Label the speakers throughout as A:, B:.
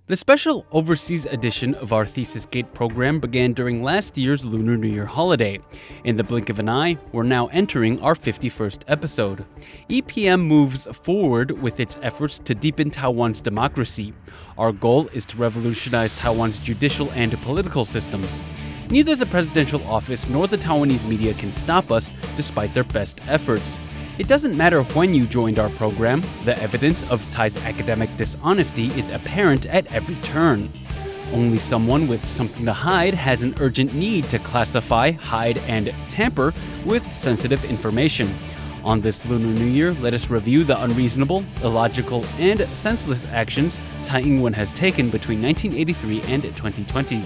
A: The special overseas edition of our ThesisGate program began during last year's Lunar New Year holiday. In the blink of an eye, we're now entering our 51st episode. EPM moves forward with its efforts to deepen Taiwan's democracy. Our goal is to revolutionize Taiwan's judicial and political systems. Neither the presidential office nor the Taiwanese media can stop us, despite their best efforts. It doesn't matter when you joined our program, the evidence of Tsai's academic dishonesty is apparent at every turn. Only someone with something to hide has an urgent need to classify, hide, and tamper with sensitive information. On this Lunar New Year, let us review the unreasonable, illogical, and senseless actions Tsai Ing-wen has taken between 1983 and 2020.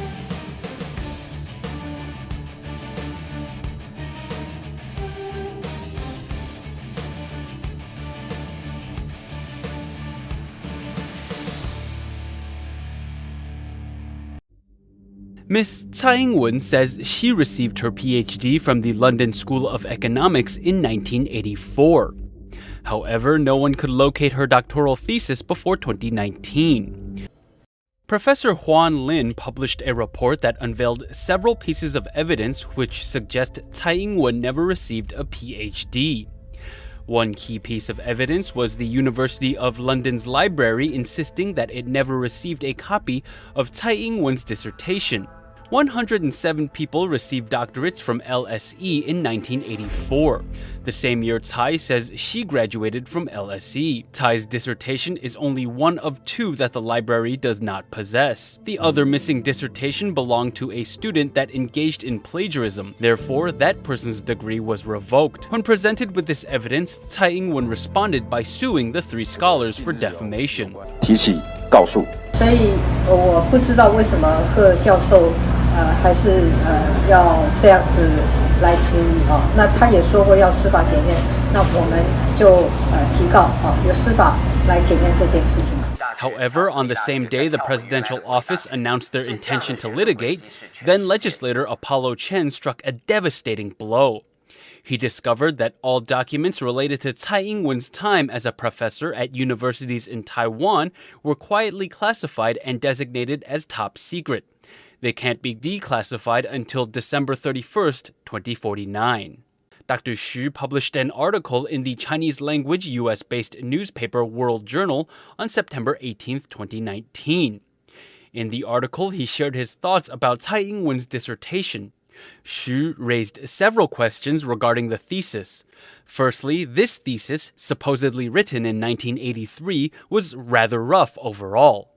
A: Miss Tsai Ing-wen says she received her PhD from the London School of Economics in 1984. However, no one could locate her doctoral thesis before 2019. Professor Huan Lin published a report that unveiled several pieces of evidence which suggest Tsai Ing-wen never received a PhD. One key piece of evidence was the University of London's library insisting that it never received a copy of Tsai Ing-wen's dissertation. 107 people received doctorates from LSE in 1984. The same year Tsai says she graduated from LSE. Tsai's dissertation is only one of two that the library does not possess. The other missing dissertation belonged to a student that engaged in plagiarism. Therefore, that person's degree was revoked. When presented with this evidence, Tsai Ing-wen responded by suing the three scholars for defamation.
B: 提起告诉。
C: 所以我不知道为什么贺教授还是要这样子来质疑哦。那他也说过要司法检验，那我们就提告由司法来检验这件事情。
A: However, on the same day the presidential office announced their intention to litigate, then legislator Apollo Chen struck a devastating blow. He discovered that all documents related to Tsai Ing-wen's time as a professor at universities in Taiwan were quietly classified and designated as top secret. They can't be declassified until December 31st, 2049. Dr. Xu published an article in the Chinese-language US-based newspaper World Journal on September 18, 2019. In the article, he shared his thoughts about Tsai Ing-wen's dissertation. Xu raised several questions regarding the thesis. Firstly, this thesis, supposedly written in 1983, was rather rough overall.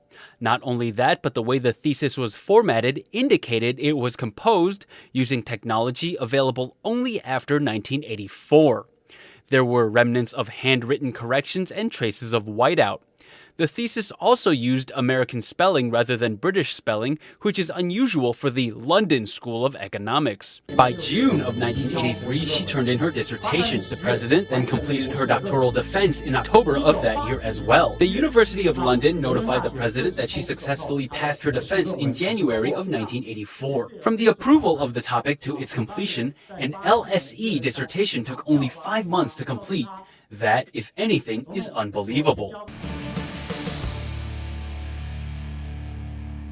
A: Not only that, but the way the thesis was formatted indicated it was composed using technology available only after 1984. There were remnants of handwritten corrections and traces of whiteout. The thesis also used American spelling rather than British spelling, which is unusual for the London School of Economics. By June of 1983, she turned in her dissertation. The president then completed her doctoral defense in October of that year as well. The University of London notified the president that she successfully passed her defense in January of 1984. From the approval of the topic to its completion, an LSE dissertation took only 5 months to complete. That, if anything, is unbelievable.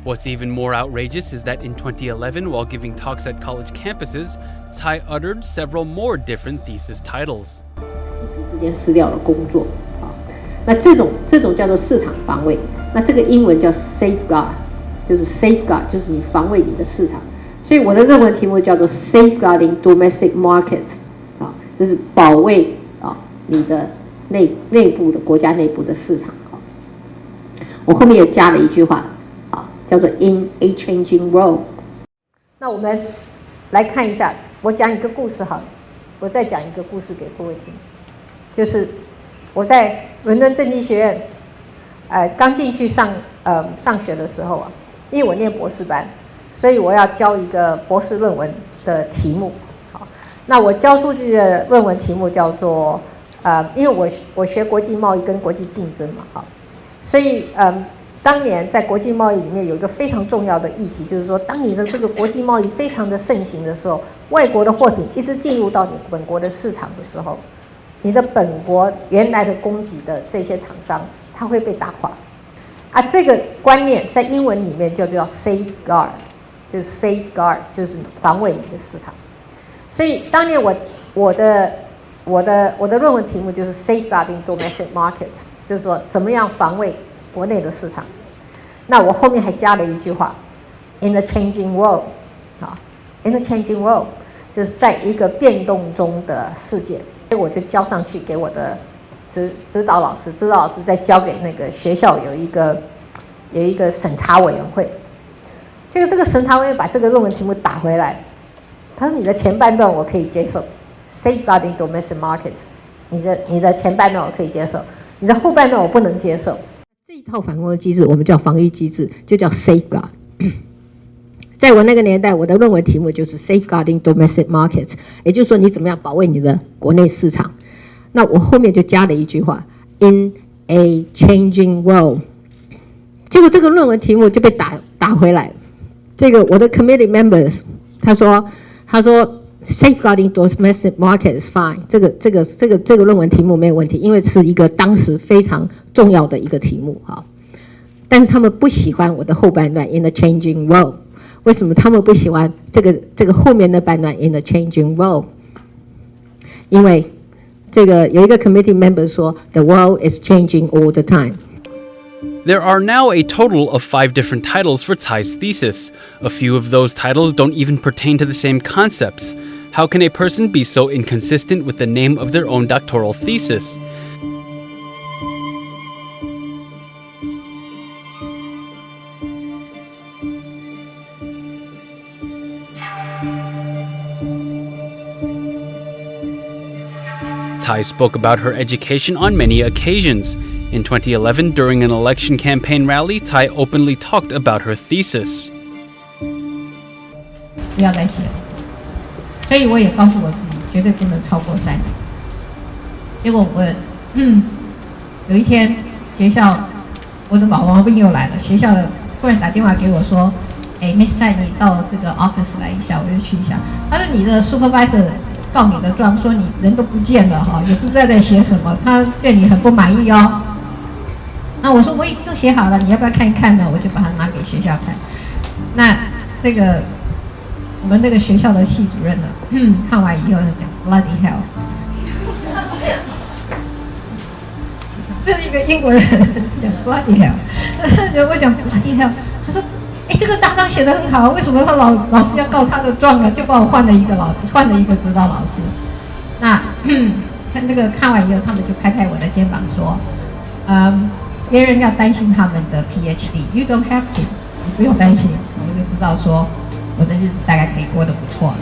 A: What's even more outrageous is that in 2011, while giving talks at college campuses, Tsai uttered several more different thesis titles.
D: 一时之间失掉了工作啊，那这种叫做市场防卫，那这个英文叫 safeguard， 就是 safeguard 就是你防卫你的市场，所以我的论文题目叫做 safeguarding domestic market， 啊，就是保卫啊你的内部的国家内部的市场啊。我后面也加了一句话。叫做 in a changing world。那我们来看一下，我讲一个故事好了，我再讲一个故事给各位听，就是我在伦敦政经学院，刚进去上学的时候啊，因为我念博士班，所以我要交一个博士论文的题目。好，那我交出去的论文题目叫做因为我学国际贸易跟国际竞争嘛，好，所以当年在国际贸易里面有一个非常重要的议题，就是说，当你的这个国际贸易非常的盛行的时候，外国的货品一直进入到你本国的市场的时候，你的本国原来的供给的这些厂商，它会被打垮。这个观念在英文里面就叫 safeguard， 就是 safeguard 就是防卫你的市场。所以当年我的论文题目就是 safeguarding domestic markets， 就是说怎么样防卫国内的市场。那我后面还加了一句话 ，in the changing world， in the changing world 就是在一个变动中的世界。所以我就交上去给我的指导老师再交给那个学校有一个审查委员会。这个审查委员把这个论文题目打回来，他说你的前半段我可以接受 ，safeguarding domestic markets， 你的前半段我可以接受，你的后半段我不能接受。这一套反攻的机制我们叫防御机制，就叫 safeguard。在我那个年代，我的论文题目就是 safeguarding domestic markets， 也就是说你怎么样保卫你的国内市场。那我后面就加了一句话 ，in a changing world。结果这个论文题目就被打回来。这个我的 committee members 他说 safeguarding domestic market is fine， 这个论文题目没有问题，因为是一个当时非常重要的一个题目哈。但是他们不喜欢我的后半段 in a changing world。为什么他们不喜欢这个后面的半段 in the changing world？ 因为这个有一个 committee member 说 the world is changing all the time。
A: There are now a total of 5 different titles for Tsai's thesis. A few of those titles don't even pertain to the same concepts. How can a person be so inconsistent with the name of their own doctoral thesis? Tsai spoke about her education on many occasions. In 2011, during an election campaign rally, Tsai openly talked about her thesis.
D: 不要再写了，所以我也告诉我自己，绝对不能超过3年。结果有一天学校我的毛病又来了，学校突然打电话给我说，Miss Tsai 你到这个 office 来一下，我就去一下。他说你的 supervisor 告你的状，说你人都不见了哈，也不知道在写什么，他对你很不满意哦。那我说我已经都写好了，你要不要看一看呢？我就把它拿给学校看。那这个我们这个学校的系主任呢，看完以后他讲 bloody hell， 这是一个英国人讲 bloody hell， 我讲 bloody hell， 他说这个大纲写得很好，为什么他老师要告他的状呢？就帮我换了一个指导老师。那看完以后，他们就拍拍我的肩膀说，别人要担心他们的 PhD，You don't have to， 你不用担心。我就知道说，我的日子大概可以过得不错了。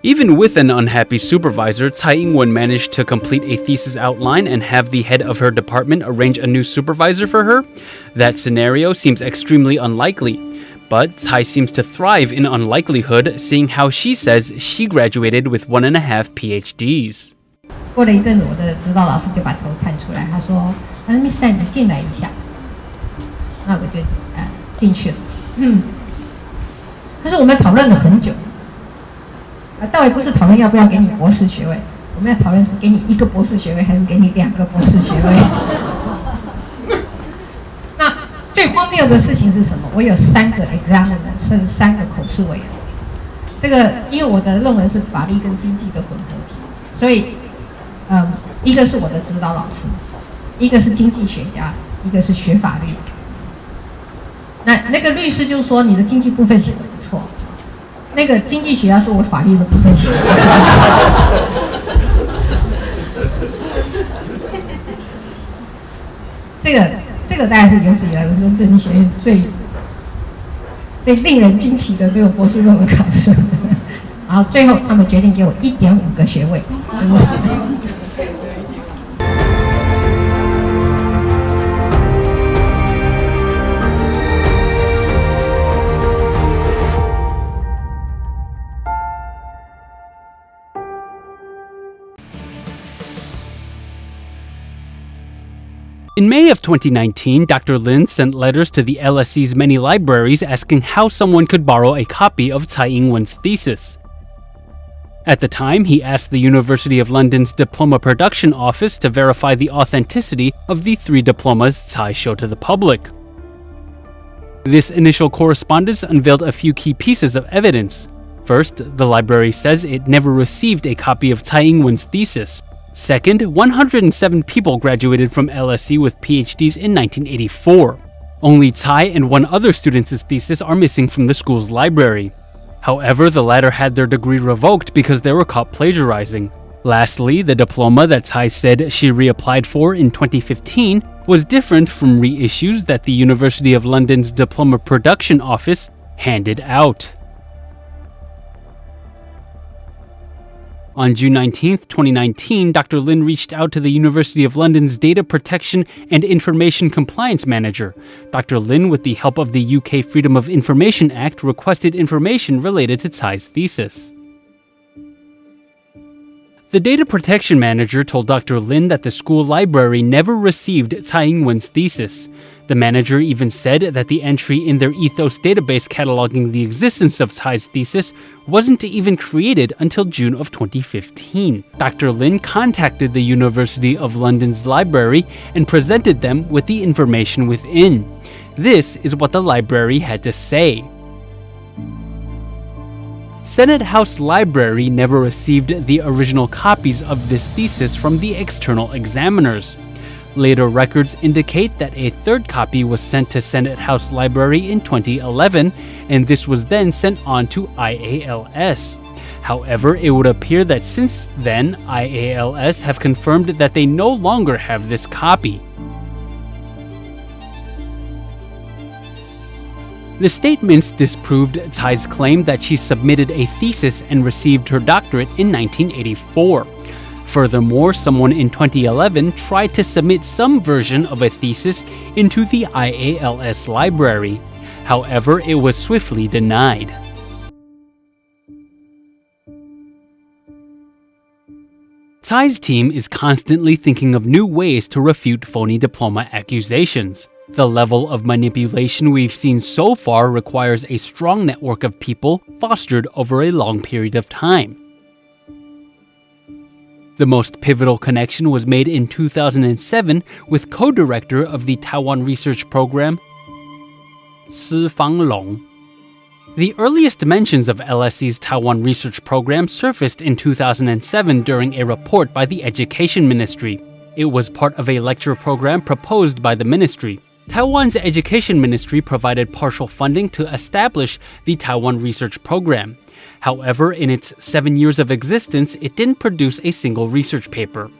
A: Even with an unhappy supervisor, Tsai Ing-wen managed to complete a thesis outline and have the head of her department arrange a new supervisor for her. That scenario seems extremely unlikely. But Tsai seems to thrive in unlikelihood, seeing how she says she graduated with 1.5 PhDs.
D: 过了一阵子，我的指导老师就把头探出来，他说：“Miss Tsai，你进来一下。”那我就进去了。他说：“我们讨论了很久，倒也不是讨论要不要给你博士学位，我们要讨论是给你1个博士学位，还是给你2个博士学位。”最荒谬的事情是什么？我有3个 examiner， 甚至3个口试委员。这个因为我的论文是法律跟经济的混合体，所以一个是我的指导老师，一个是经济学家，一个是学法律。那个律师就说你的经济部分写得不错，那个经济学家说我法律的部分写得不错。这个大概是有史以来伦敦政经学院最令人惊奇的这个博士论文考试。然后最后他们决定给我1.5个学位。
A: In May of 2019, Dr. Lin sent letters to the LSE's many libraries asking how someone could borrow a copy of Tsai Ing-wen's thesis. At the time, he asked the University of London's Diploma Production Office to verify the authenticity of the 3 diplomas Tsai showed to the public. This initial correspondence unveiled a few key pieces of evidence. First, the library says it never received a copy of Tsai Ing-wen's thesis. Second, 107 people graduated from LSE with PhDs in 1984. Only Tsai and 1 other student's thesis are missing from the school's library. However, the latter had their degree revoked because they were caught plagiarizing. Lastly, the diploma that Tsai said she reapplied for in 2015 was different from reissues that the University of London's Diploma Production Office handed out. On June 19, 2019, Dr. Lin reached out to the University of London's Data Protection and Information Compliance Manager. Dr. Lin, with the help of the UK Freedom of Information Act, requested information related to Tsai's thesis. The Data Protection Manager told Dr. Lin that the school library never received Tsai Ing-wen's thesis. The manager even said that the entry in their ethos database cataloging the existence of Tsai's thesis wasn't even created until June of 2015. Dr. Lin contacted the University of London's library and presented them with the information within. This is what the library had to say. Senate House Library never received the original copies of this thesis from the external examiners. Later records indicate that a 3rd copy was sent to Senate House Library in 2011, and this was then sent on to IALS. However, it would appear that since then, IALS have confirmed that they no longer have this copy. The statements disproved Tsai's claim that she submitted a thesis and received her doctorate in 1984. Furthermore, someone in 2011 tried to submit some version of a thesis into the IALS library. However, it was swiftly denied. Tsai's team is constantly thinking of new ways to refute phony diploma accusations. The level of manipulation we've seen so far requires a strong network of people fostered over a long period of time. The most pivotal connection was made in 2007 with co-director of the Taiwan research program, Si Fanglong. The earliest mentions of LSE's Taiwan research program surfaced in 2007 during a report by the Education Ministry. It was part of a lecture program proposed by the ministry. Taiwan's Education Ministry provided partial funding to establish the Taiwan research program. However, in its 7 years of existence, it didn't produce a single research paper.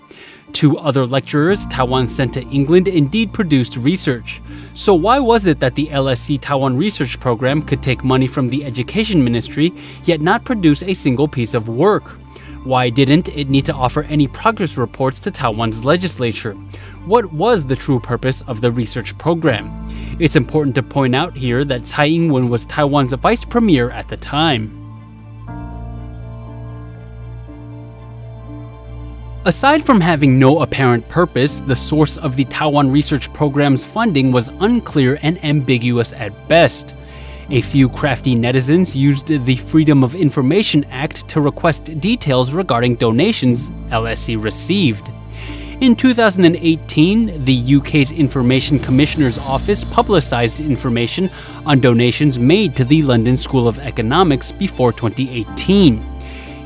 A: 2 other lecturers Taiwan sent to England indeed produced research. So why was it that the LSE Taiwan research program could take money from the Education Ministry, yet not produce a single piece of work? Why didn't it need to offer any progress reports to Taiwan's legislature? What was the true purpose of the research program? It's important to point out here that Tsai Ing-wen was Taiwan's vice premier at the time. Aside from having no apparent purpose, the source of the Taiwan research program's funding was unclear and ambiguous at best. A few crafty netizens used the Freedom of Information Act to request details regarding donations LSE received. In 2018, the UK's Information Commissioner's Office publicised information on donations made to the London School of Economics before 2018.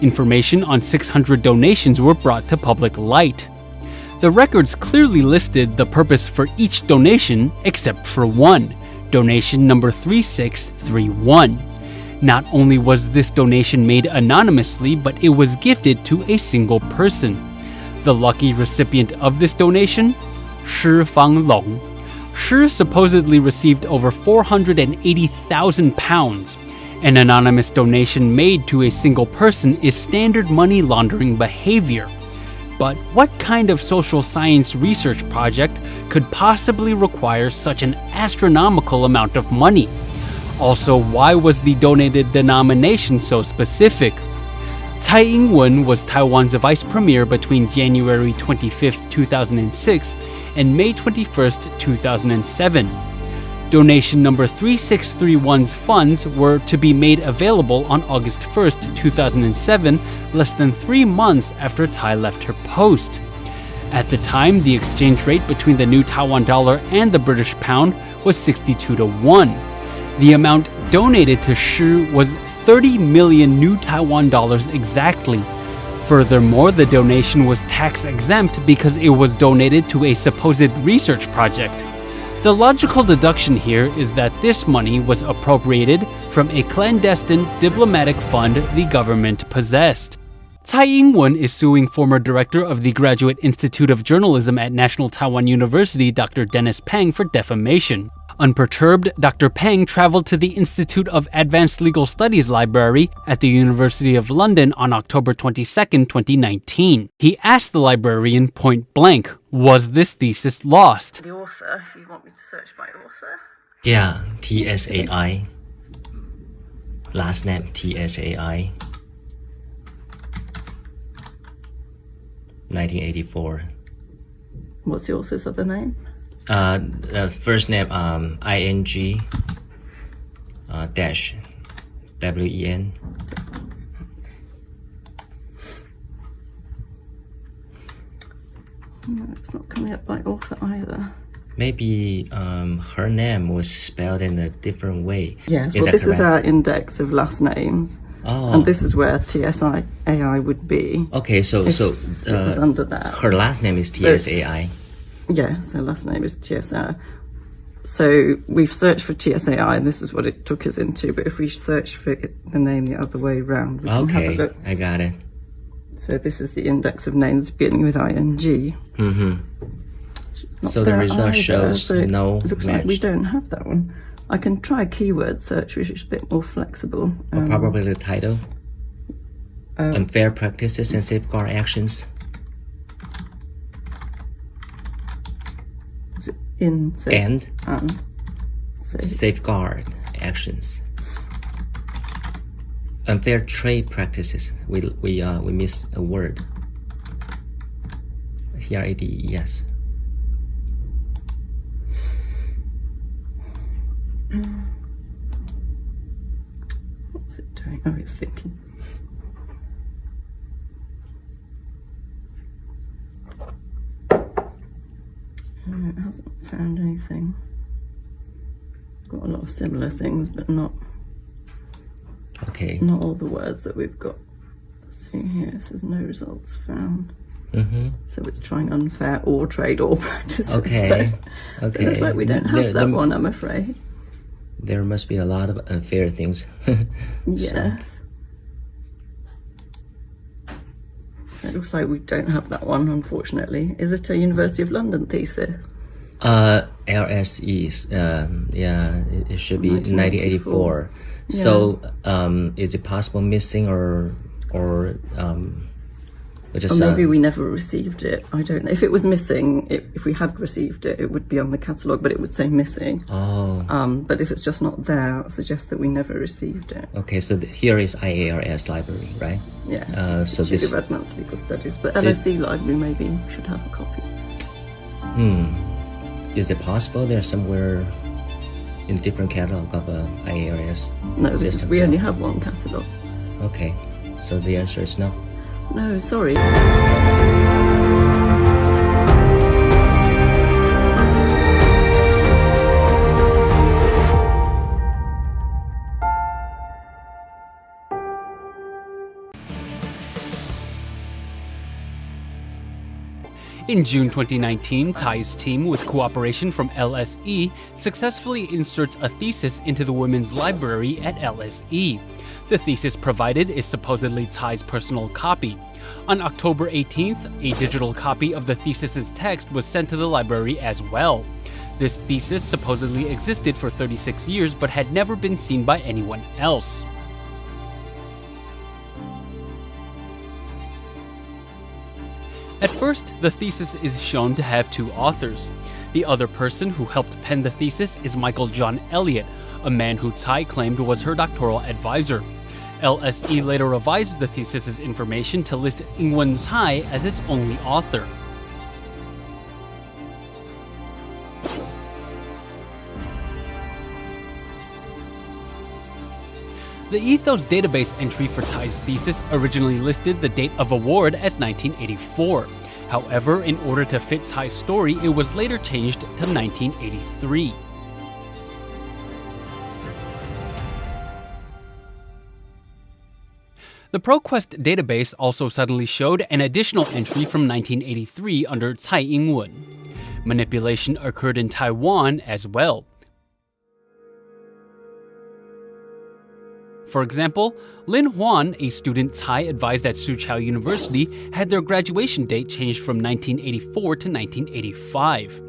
A: Information on 600 donations were brought to public light. The records clearly listed the purpose for each donation except for one, donation number 3631. Not only was this donation made anonymously, but it was gifted to a single person. The lucky recipient of this donation? Shi Fanglong. Shi supposedly received over £480,000. An anonymous donation made to a single person is standard money laundering behavior. But what kind of social science research project could possibly require such an astronomical amount of money? Also, why was the donated denomination so specific? Tsai Ing-wen was Taiwan's vice premier between January 25, 2006 and May 21, 2007. donation number 3631's funds were to be made available on August 1st, 2007, less than 3 months after Tsai left her post. At the time, the exchange rate between the new Taiwan dollar and the British pound was 62-1. The amount donated to Shi was 30 million new Taiwan dollars exactly. Furthermore, the donation was tax-exempt because it was donated to a supposed research project. The logical deduction here is that this money was appropriated from a clandestine diplomatic fund the government possessed. Tsai Ing-wen is suing former director of the Graduate Institute of Journalism at National Taiwan University, Dr. Dennis Peng, for defamation. Unperturbed, Dr. Peng traveled to the Institute of Advanced Legal Studies library at the University of London on October 22, 2019. He asked the librarian point blank, was this thesis lost?
B: The author, if you want me to search by author.
E: Yeah, Tsai. Last name Tsai. 1984.
B: What's the author's other name?
E: First name ing dash wen.
B: No, it's not coming up by author either.
E: Maybe her name was spelled in a different way.
B: Yes, well, this is our index of last names.
E: Oh.
B: And this is where TSAI would be.
E: Okay, so
B: it was under that.
E: Her last name is TSAI.
B: Yes, her last name is TSAI. So we've searched for TSAI, and this is what it took us into. But if we search for the name the other way around, we can have a look.
E: I got it.
B: So this is the index of names beginning with ing.
E: Mm-hmm. So the result shows no match.
B: Looks like we don't have that one. I can try keyword search, which is a bit more flexible.
E: Or probably the title. Unfair practices and safeguard actions.
B: Is it in
E: safeguard actions. Unfair trade practices. We miss a word. TRADE, yes.
B: What's it doing? Oh, it's thinking. No, it hasn't found anything. Got a lot of similar things, but not all the words that we've got. See here, it says no results found. So it's trying unfair or trade or practices.
E: Okay.
B: So it looks like we don't have that one, I'm afraid.
E: There must be a lot of unfair things.
B: Yes. It looks like we don't have that one, unfortunately. Is it a University of London thesis?
E: LSE is, it should be 1984. Yeah. So, is it possible missing or just,
B: or maybe we never received it. I don't know. If it was missing, if we had received it, it would be on the catalogue, but it would say missing.
E: Oh.
B: But if it's just not there, it suggests that we never received it.
E: Okay, so here is IARS library, right?
B: Yeah.
E: So
B: this should be Redmond's Legal Studies, but so LSE library maybe should have a copy.
E: Is it possible there's somewhere in a different catalog of IARS?
B: No, we only have one catalogue.
E: Okay, so the answer is no.
B: No, sorry.
A: In June 2019, Tsai's team, with cooperation from LSE, successfully inserts a thesis into the Women's Library at LSE. The thesis provided is supposedly Tsai's personal copy. On October 18th, a digital copy of the thesis's text was sent to the library as well. This thesis supposedly existed for 36 years but had never been seen by anyone else. At first, the thesis is shown to have two authors. The other person who helped pen the thesis is Michael John Elliott, a man who Tsai claimed was her doctoral advisor. LSE later revised the thesis's information to list Ing-wen Tsai as its only author. The Ethos database entry for Tsai's thesis originally listed the date of award as 1984. However, in order to fit Tsai's story, it was later changed to 1983. The ProQuest database also suddenly showed an additional entry from 1983 under Tsai Ing-wen. Manipulation occurred in Taiwan as well. For example, Lin Huan, a student Tsai advised at Soochow University, had their graduation date changed from 1984 to 1985.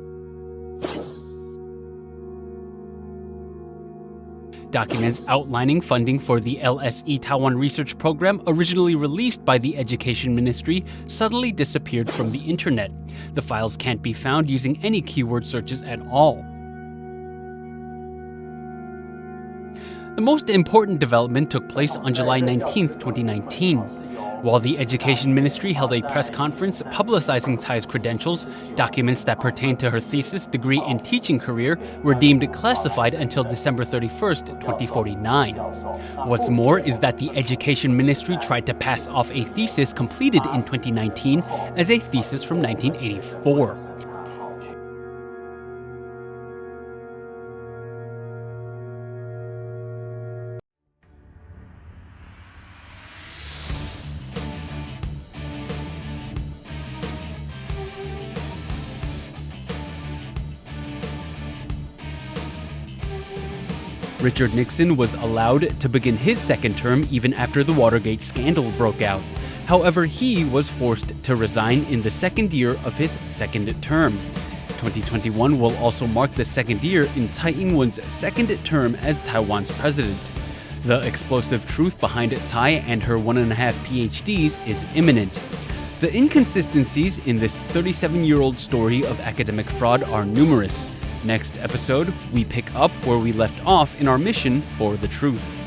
A: Documents outlining funding for the LSE Taiwan research program originally released by the Education Ministry suddenly disappeared from the internet. The files can't be found using any keyword searches at all. The most important development took place on July 19, 2019. While the Education Ministry held a press conference publicizing Tsai's credentials, documents that pertain to her thesis, degree, and teaching career were deemed classified until December 31st, 2049. What's more is that the Education Ministry tried to pass off a thesis completed in 2019 as a thesis from 1984. Richard Nixon was allowed to begin his second term even after the Watergate scandal broke out. However, he was forced to resign in the second year of his second term. 2021 will also mark the second year in Tsai Ing-wen's second term as Taiwan's president. The explosive truth behind Tsai and her 1.5 PhDs is imminent. The inconsistencies in this 37-year-old story of academic fraud are numerous. Next episode, we pick up where we left off in our mission for the truth.